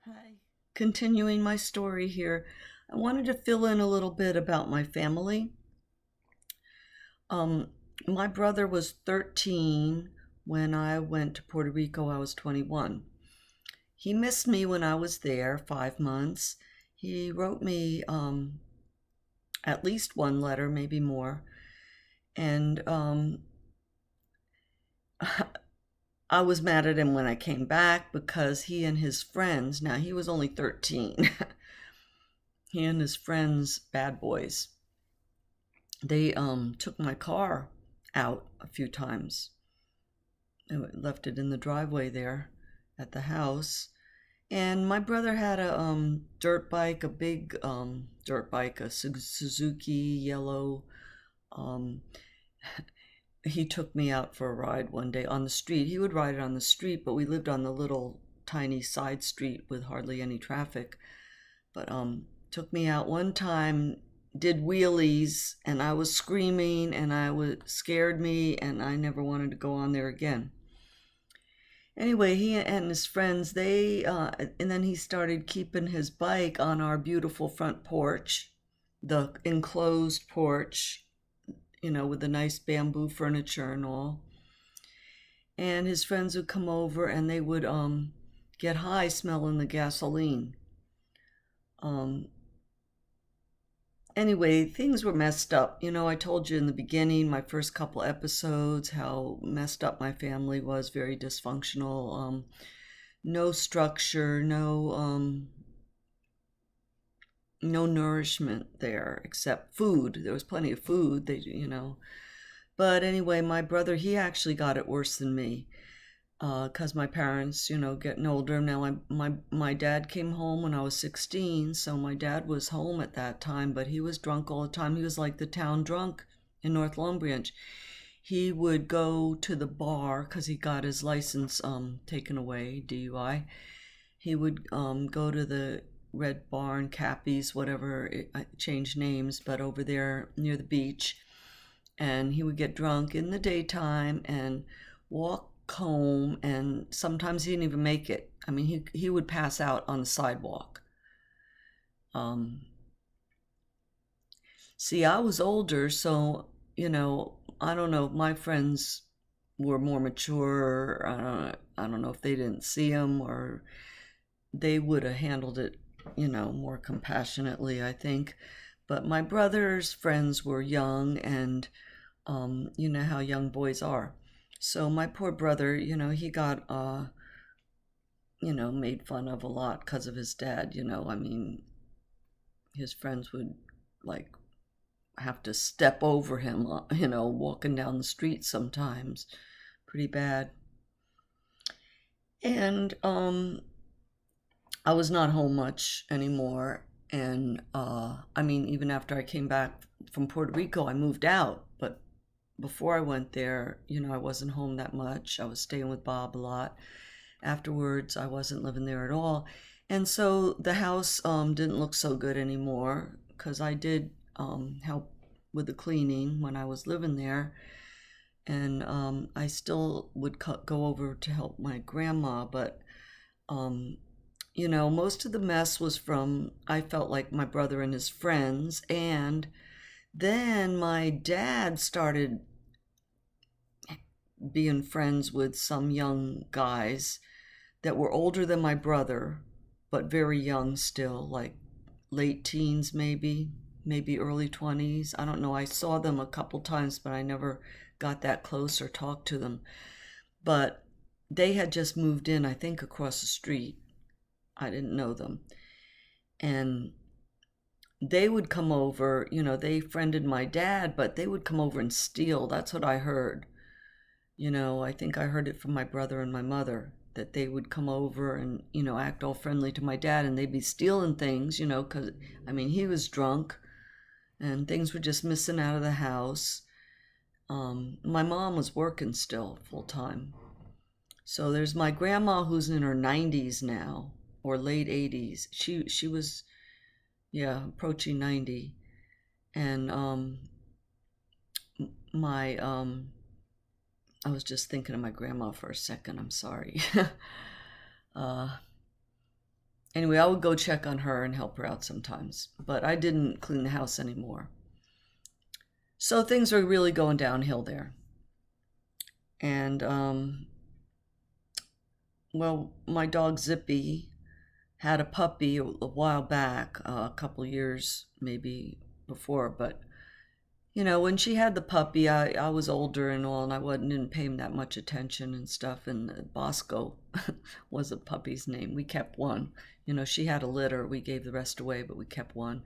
Hi. Continuing my story here, I wanted to fill in a little bit about my family. Um, my brother was 13 when I went to Puerto Rico. I was 21. He missed me when I was there 5 months. He wrote me at least one letter, maybe more. And I was mad at him when I came back because he and his friends, now he was only 13, he and his friends, bad boys, they took my car out a few times and left it in the driveway there at the house. And my brother had a dirt bike, a big dirt bike, a Suzuki yellow. Um, he took me out for a ride one day on the street. He would ride it on the street, but we lived on the little tiny side street with hardly any traffic. But took me out one time, did wheelies, and I was screaming, and I was scared me, and I never wanted to go on there again. Anyway, he and his friends, and then he started keeping his bike on our beautiful front porch, the enclosed porch, with the nice bamboo furniture and all. And his friends would come over and they would get high smelling the gasoline. Um, anyway, things were messed up. I told you in the beginning, my first couple episodes, how messed up my family was, very dysfunctional. No structure, no nourishment there except food. There was plenty of food, But anyway, my brother, he actually got it worse than me. Because my parents, getting older now. My dad came home when I was 16, so my dad was home at that time, but he was drunk all the time. He was like the town drunk in North Long Branch. He would go to the bar because he got his license taken away, DUI. He would go to the Red Barn, Cappy's, whatever, it changed names, but over there near the beach. And he would get drunk in the daytime and walk home, and sometimes he didn't even make it. I mean, he would pass out on the sidewalk. See, I was older, so I don't know. My friends were more mature. I don't know if they didn't see him or they would have handled it, more compassionately, I think. But my brother's friends were young, and you know how young boys are. So my poor brother, he got, made fun of a lot because of his dad. I mean, his friends would like have to step over him, walking down the street sometimes. Pretty bad. And I was not home much anymore. And I mean, even after I came back from Puerto Rico, I moved out. But before I went there, I wasn't home that much. I was staying with Bob a lot. Afterwards, I wasn't living there at all. And so the house didn't look so good anymore because I did help with the cleaning when I was living there. And I still would go over to help my grandma, but most of the mess was from, I felt like, my brother and his friends. And then my dad started being friends with some young guys that were older than my brother, but very young still, like late teens, maybe early 20s. I don't know. I saw them a couple times, but I never got that close or talked to them. But they had just moved in, I think, across the street. I didn't know them. And they would come over, they friended my dad, but they would come over and steal. That's what I heard. I think I heard it from my brother and my mother that they would come over and, act all friendly to my dad, and they'd be stealing things, because, I mean, he was drunk and things were just missing out of the house. My mom was working still full time. So there's my grandma who's in her 90s now, or late 80s. She was, yeah, approaching 90. And my I was just thinking of my grandma for a second. I'm sorry. uh, Anyway, I would go check on her and help her out sometimes, but I didn't clean the house anymore. So things were really going downhill there. And, well, my dog Zippy had a puppy a while back, a couple years maybe before, but when she had the puppy, I was older and all, and didn't pay him that much attention and stuff. And Bosco was the puppy's name. We kept one. She had a litter. We gave the rest away, but we kept one.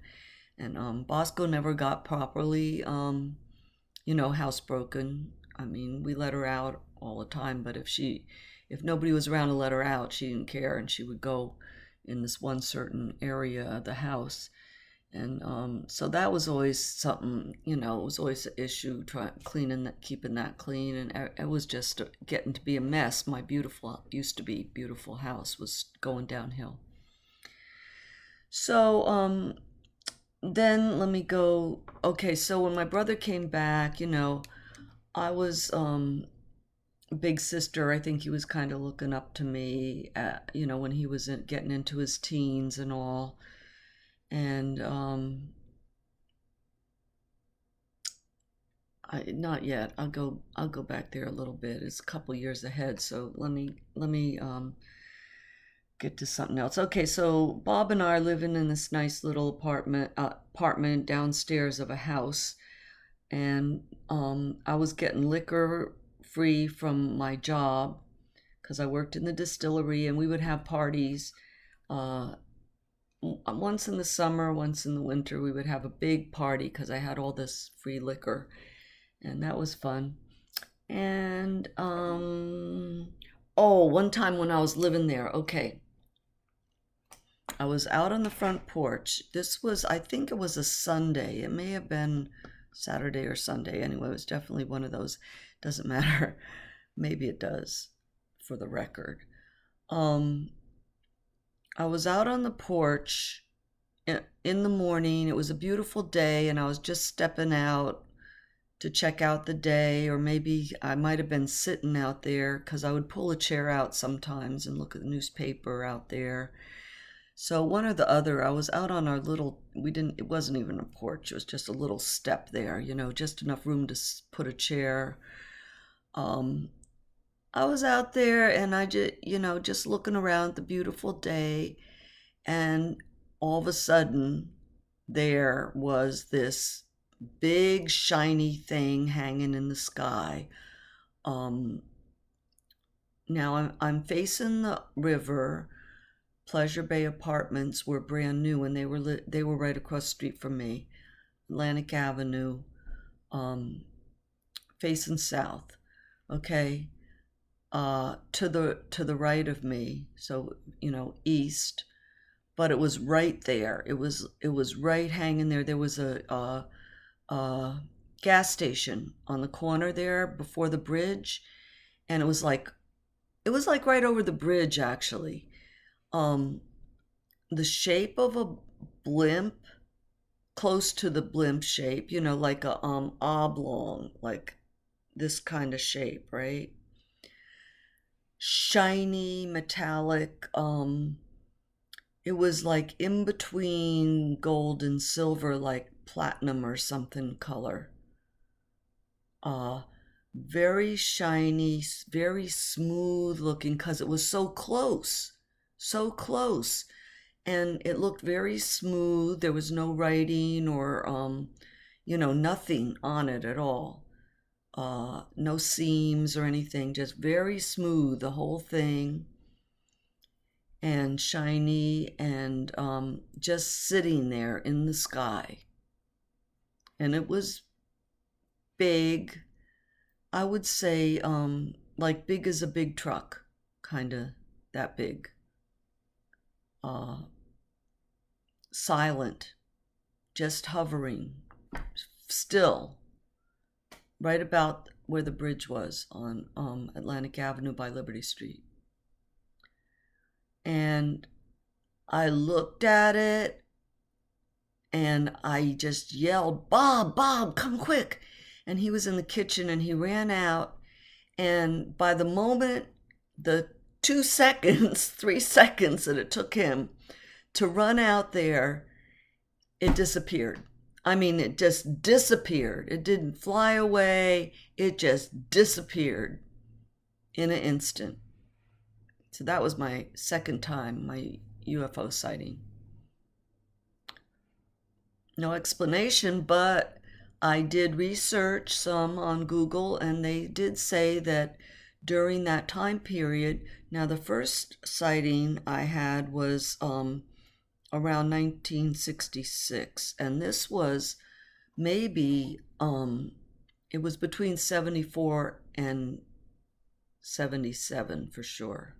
And Bosco never got properly, housebroken. I mean, we let her out all the time, but if nobody was around to let her out, she didn't care, and she would go in this one certain area of the house. And so that was always something, it was always an issue, cleaning that, keeping that clean. And it was just getting to be a mess. My used to be beautiful house was going downhill. So then let me go. Okay, so when my brother came back, I was big sister. I think he was kind of looking up to me, when he was getting into his teens and all. And not yet. I'll go back there a little bit. It's a couple years ahead. So let me get to something else. Okay, so Bob and I are living in this nice little apartment downstairs of a house, and I was getting liquor free from my job because I worked in the distillery, and we would have parties. Once in the summer, once in the winter, we would have a big party because I had all this free liquor, and that was fun. And one time when I was living there, okay, I was out on the front porch. I think it was a Sunday. It may have been Saturday or Sunday. Anyway, it was definitely one of those. Doesn't matter. Maybe it does, for the record. I was out on the porch in the morning. It was a beautiful day, and I was just stepping out to check out the day, or maybe I might have been sitting out there because I would pull a chair out sometimes and look at the newspaper out there. So one or the other, I was out on our it wasn't even a porch, it was just a little step there, just enough room to put a chair. I was out there, and I just looking around the beautiful day, and all of a sudden there was this big shiny thing hanging in the sky. Now I'm facing the river. Pleasure Bay Apartments were brand new, and they were right across the street from me, Atlantic Avenue, facing south. Okay. To the right of me, so east, but it was right there. It was right hanging there. There was a gas station on the corner there before the bridge, and it was like right over the bridge actually. The shape of a blimp, close to the blimp shape, like a oblong, like this kind of shape, right? Shiny, metallic. It was like in between gold and silver, like platinum or something color. Very shiny, very smooth looking because it was so close, and it looked very smooth. There was no writing or nothing on it at all. No seams or anything, just very smooth, the whole thing, and shiny, and just sitting there in the sky. And it was big, I would say, like big as a big truck, kind of that big. Silent, just hovering, still, right about where the bridge was on Atlantic Avenue by Liberty Street. And I looked at it, and I just yelled, Bob, come quick. And he was in the kitchen, and he ran out. And by the moment the 2 seconds, 3 seconds that it took him to run out there, it disappeared. I mean, it just disappeared. It didn't fly away. It just disappeared in an instant. So that was my second time, my UFO sighting. No explanation, but I did research some on Google, and they did say that during that time period, now the first sighting I had was around 1966, and this was maybe it was between 74 and 77 for sure.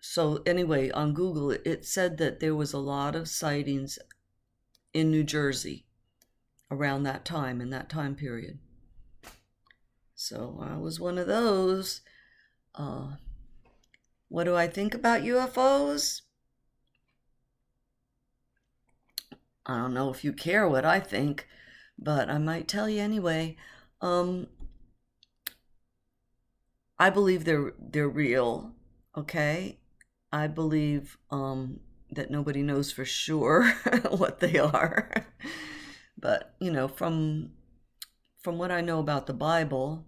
So anyway, on Google, it said that there was a lot of sightings in New Jersey around that time, in that time period. So I was one of those. What do I think about UFOs? I don't know if you care what I think, but I might tell you anyway. I believe they're real, okay? I believe that nobody knows for sure what they are. But, you know, from what I know about the Bible,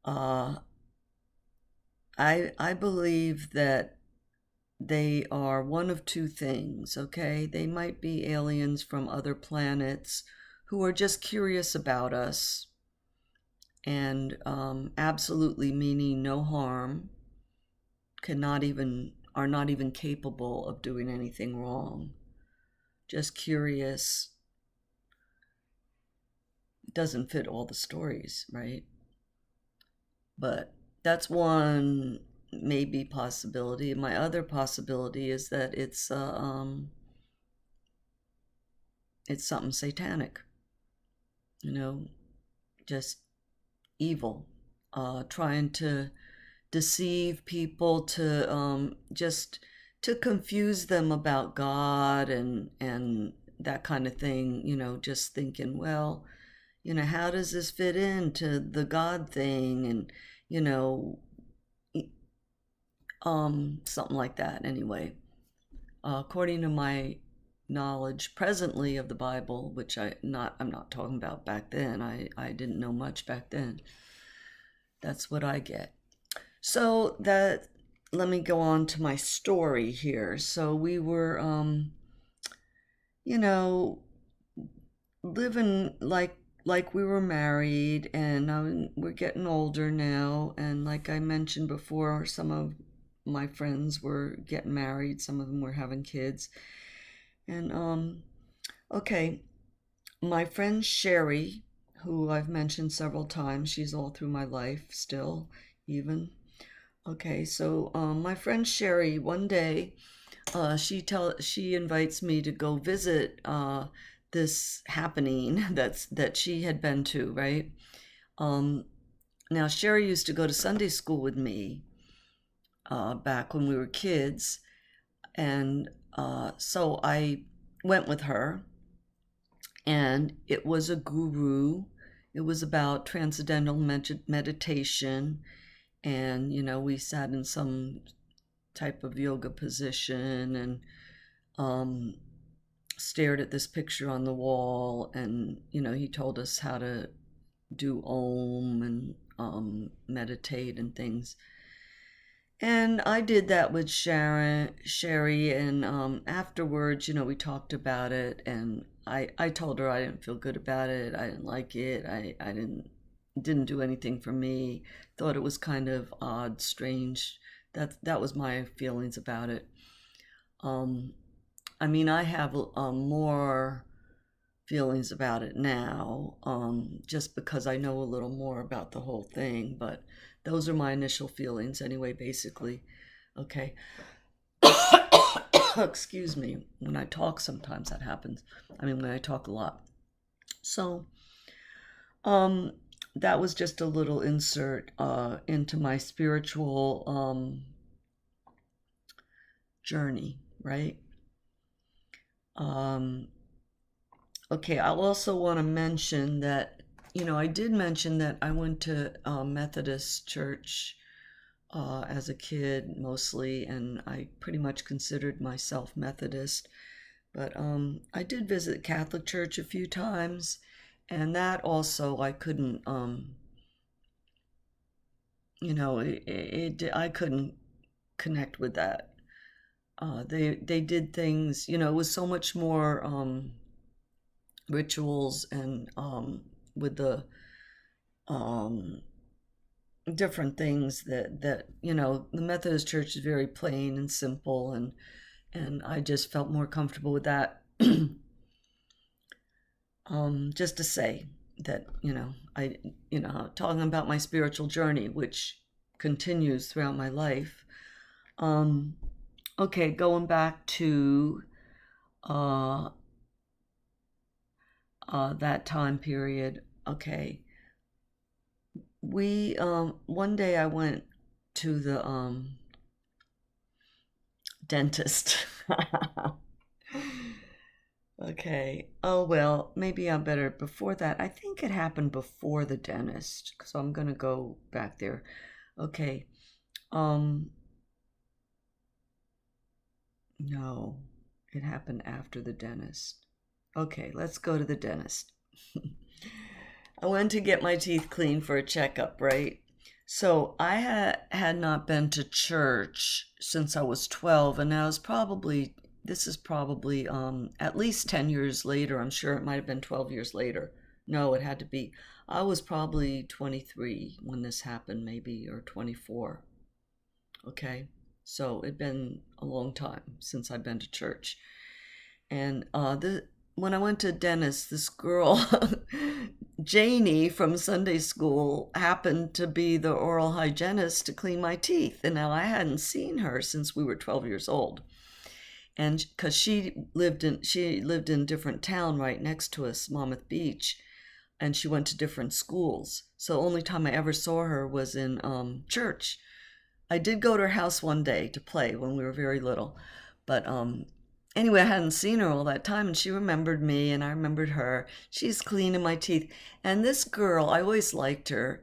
I believe that they are one of two things, okay? They might be aliens from other planets who are just curious about us and absolutely meaning no harm, are not even capable of doing anything wrong. Just curious. It doesn't fit all the stories, right? But that's one maybe possibility. My other possibility is that it's something satanic, you know, just evil, trying to deceive people, to just to confuse them about God and that kind of thing, you know, just thinking, well, you know, how does this fit into the God thing? And, you know, something like that anyway. According to my knowledge presently of the Bible, which I'm not talking about back then. I didn't know much back then. That's what I get. So let me go on to my story here. So we were you know, living like we were married, and we're getting older now, and like I mentioned before, some of my friends were getting married, some of them were having kids. And okay, my friend Sherry, who I've mentioned several times, she's all through my life still, even. Okay, so my friend Sherry, one day, she invites me to go visit this happening that she had been to, right? Now Sherry used to go to Sunday school with me back when we were kids, and so I went with her, and it was a guru. It was about transcendental meditation, and you know, we sat in some type of yoga position and stared at this picture on the wall, and you know, he told us how to do Om and meditate and things. And I did that with Sherry, and afterwards, you know, we talked about it, and I told her I didn't feel good about it. I didn't like it. I didn't do anything for me. Thought it was kind of odd, strange. That was my feelings about it. I mean, I have more feelings about it now, just because I know a little more about the whole thing, but those are my initial feelings anyway, basically. Okay. Excuse me. When I talk, sometimes that happens. I mean, when I talk a lot. So, that was just a little insert into my spiritual journey, right? Okay, I also want to mention that I did mention that I went to Methodist church as a kid mostly, and I pretty much considered myself Methodist. But I did visit Catholic church a few times, and that also I couldn't, I couldn't connect with that. They did things, it was so much more rituals and with the um, different things that the Methodist Church is very plain and simple, and I just felt more comfortable with that. Just to say that I talking about my spiritual journey, which continues throughout my life. Um, okay, going back to uh, that time period. Okay, we one day I went to the dentist. Okay. Oh well, maybe I'm better before that. I think it happened before the dentist, so I'm gonna go back there. Okay. Um, no, it happened after the dentist. Okay, let's go to the dentist. I went to get my teeth cleaned for a checkup, right? So I had not been to church since I was 12, and now this is probably at least 10 years later. I'm sure it might have been 12 years later. No, it had to be. I was probably 23 when this happened, maybe, or 24. Okay. So it'd been a long time since I'd been to church. And when I went to dentist, this girl, Janie from Sunday school, happened to be the oral hygienist to clean my teeth. And now I hadn't seen her since we were 12 years old. And because she lived in a different town right next to us, Monmouth Beach, and she went to different schools. So the only time I ever saw her was in church. I did go to her house one day to play when we were very little, but anyway, I hadn't seen her all that time, and she remembered me, and I remembered her. She's cleaning my teeth, and this girl, I always liked her.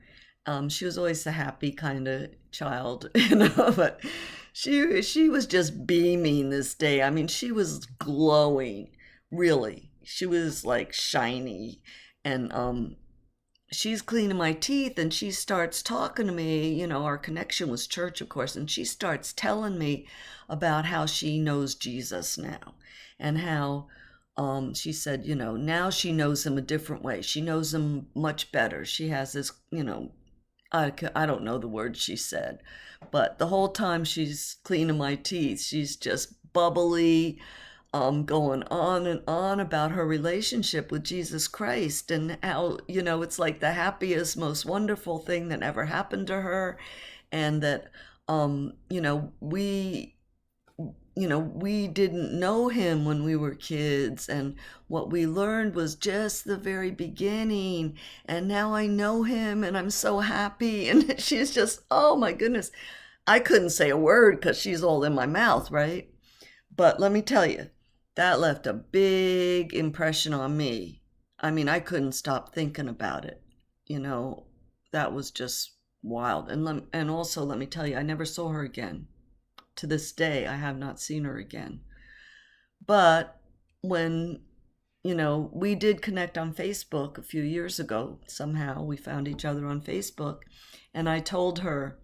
She was always the happy kind of child, but she was just beaming this day. I mean, she was glowing, really. She was like shiny, and she's cleaning my teeth, and she starts talking to me. Our connection was church, of course, and she starts telling me about how she knows Jesus now, and how she said, now she knows him a different way. She knows him much better. She has this, I don't know the words she said, but the whole time she's cleaning my teeth, she's just bubbly, going on and on about her relationship with Jesus Christ, and how, it's like the happiest, most wonderful thing that ever happened to her. And that, we didn't know him when we were kids, and what we learned was just the very beginning. And now I know him, and I'm so happy. And she's just, oh my goodness. I couldn't say a word because she's all in my mouth, right? But let me tell you, that left a big impression on me. I mean, I couldn't stop thinking about it. You know, that was just wild. And also, let me tell you, I never saw her again. To this day, I have not seen her again. But when, we did connect on Facebook a few years ago, somehow we found each other on Facebook, and I told her,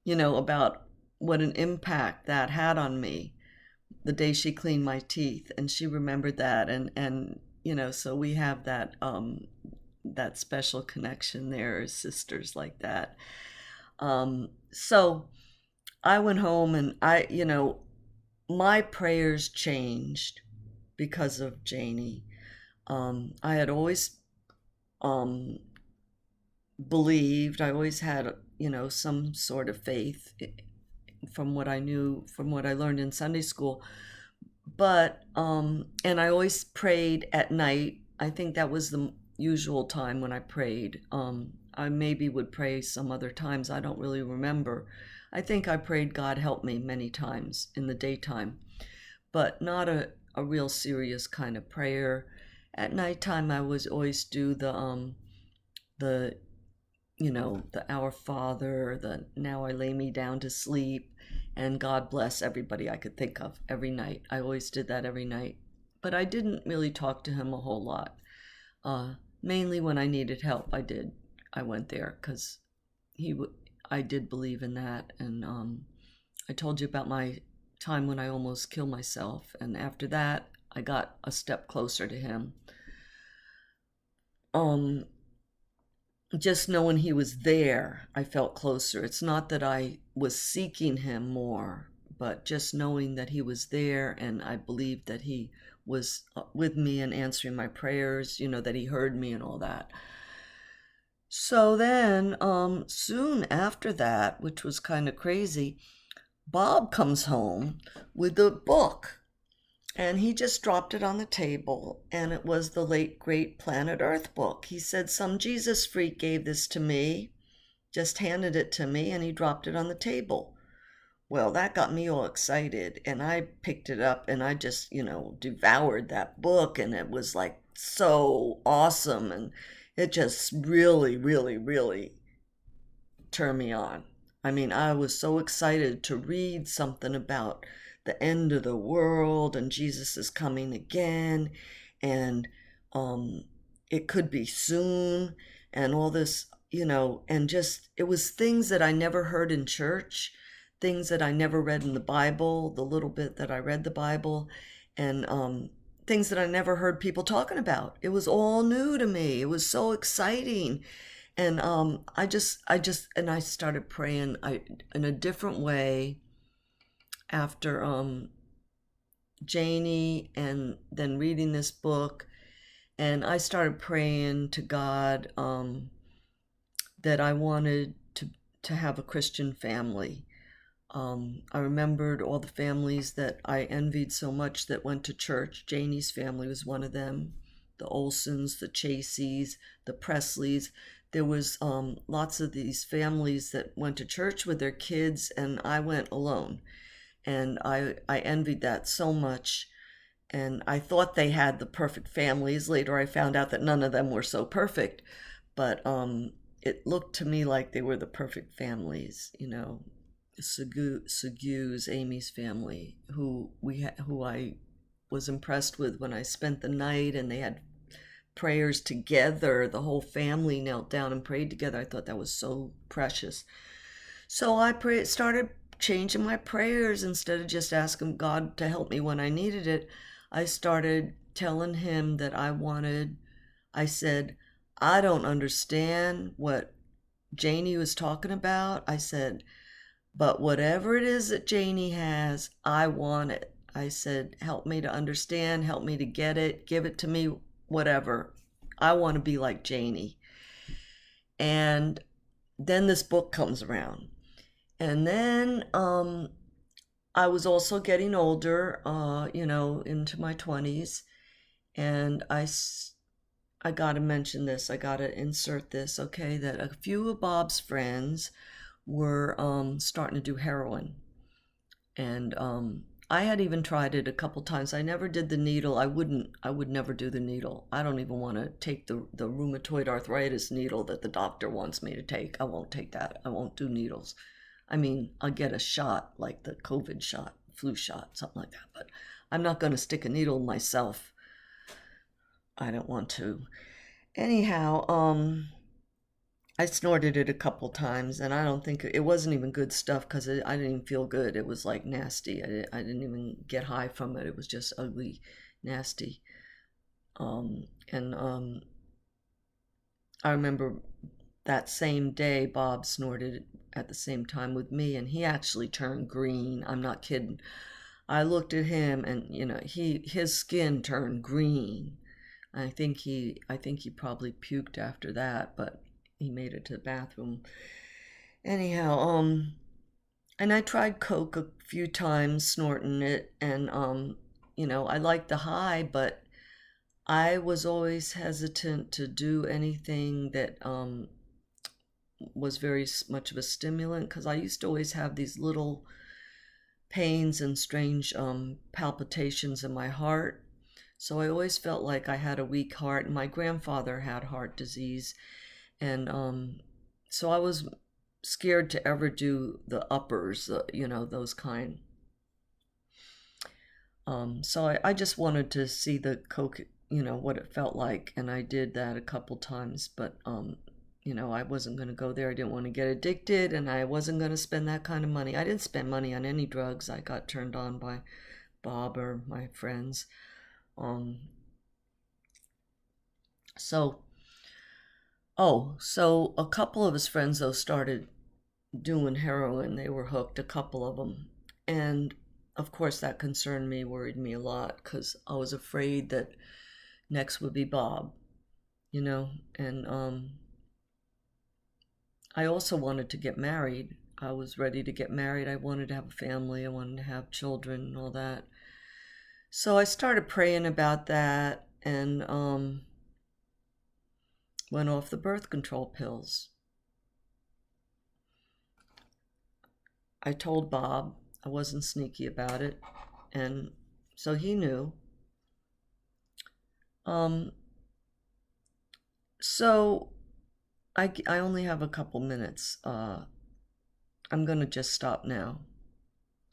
about what an impact that had on me the day she cleaned my teeth, and she remembered that. And so we have that special connection there as sisters like that. So I went home, and my prayers changed because of Janie. I had always um, believed, I always had, some sort of faith from what I knew, from what I learned in Sunday school. But, and I always prayed at night. I think that was the usual time when I prayed. I maybe would pray some other times. I don't really remember. I think I prayed God help me many times in the daytime, but not a real serious kind of prayer. At nighttime, I was always do the, the Our Father, the Now I Lay Me Down to Sleep, and God Bless Everybody I could think of every night. I always did that every night. But I didn't really talk to him a whole lot. Mainly when I needed help, I went there because I did believe in that. And I told you about my time when I almost killed myself. And after that, I got a step closer to him. Just knowing he was there, I felt closer. It's not that I was seeking him more, but just knowing that he was there, and I believed that he was with me and answering my prayers, that he heard me and all that. So then, soon after that, which was kind of crazy, Bob comes home with a book. And he just dropped it on the table, and it was the late, great Planet Earth book. He said, some Jesus freak gave this to me, just handed it to me, and he dropped it on the table. Well, that got me all excited, and I picked it up, and I just, devoured that book, and it was like so awesome, and it just really, really, really turned me on. I mean, I was so excited to read something about the end of the world and Jesus is coming again, and it could be soon, and all this, and just it was things that I never heard in church, things that I never read in the Bible, the little bit that I read the Bible, and things that I never heard people talking about. It was all new to me. It was so exciting. And I started praying in a different way after Janie and then reading this book. And I started praying to God that I wanted to have a Christian family. I remembered all the families that I envied so much that went to church. Janie's family was one of them. The Olsons, the Chaseys, the Presleys. There was lots of these families that went to church with their kids, and I went alone. And I envied that so much. And I thought they had the perfect families. Later I found out that none of them were so perfect. But it looked to me like they were the perfect families, Segu's, Amy's family, who I was impressed with when I spent the night, and they had prayers together. The whole family knelt down and prayed together. I thought that was so precious. So I started changing my prayers. Instead of just asking God to help me when I needed it, I started telling him that I said, I don't understand what Janie was talking about. I said, but whatever it is that Janie has, I want it. I said, help me to understand, help me to get it, give it to me, whatever. I want to be like Janie. And then this book comes around. And then I was also getting older, into my 20s. And I got to mention this. I got to insert this, okay, that a few of Bob's friends were starting to do heroin. And I had even tried it a couple times. I never did the needle. I would never do the needle. I don't even want to take the rheumatoid arthritis needle that the doctor wants me to take. I won't take that. I won't do needles. I mean, I'll get a shot, like the COVID shot, flu shot, something like that. But I'm not going to stick a needle in myself. I don't want to. Anyhow, I snorted it a couple times, and I don't think it wasn't even good stuff because I didn't even feel good. It was like nasty. I didn't even get high from it. It was just ugly, nasty. I remember that same day Bob snorted at the same time with me, and he actually turned green. I'm not kidding. I looked at him, and his skin turned green. I think he probably puked after that, but he made it to the bathroom. Anyhow, and I tried coke a few times, snorting it, and I liked the high, but I was always hesitant to do anything that was very much of a stimulant, because I used to always have these little pains and strange palpitations in my heart. So I always felt like I had a weak heart. My grandfather had heart disease, And so I was scared to ever do the uppers, those kind. So I just wanted to see the coke, what it felt like, and I did that a couple times, but I wasn't going to go there. I didn't want to get addicted, and I wasn't going to spend that kind of money. I didn't spend money on any drugs. I got turned on by Bob or my friends. Um, so, so a couple of his friends though started doing heroin. They were hooked, a couple of them, and of course that concerned me, worried me a lot, because I was afraid that next would be Bob, and I also wanted to get married. I was ready to get married. I wanted to have a family. I wanted to have children and all that. So I started praying about that, and went off the birth control pills. I told Bob. I wasn't sneaky about it, and so he knew. Um, so I only have a couple minutes. I'm gonna just stop now.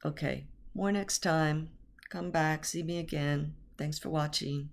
Okay, more next time. Come back, see me again. Thanks for watching.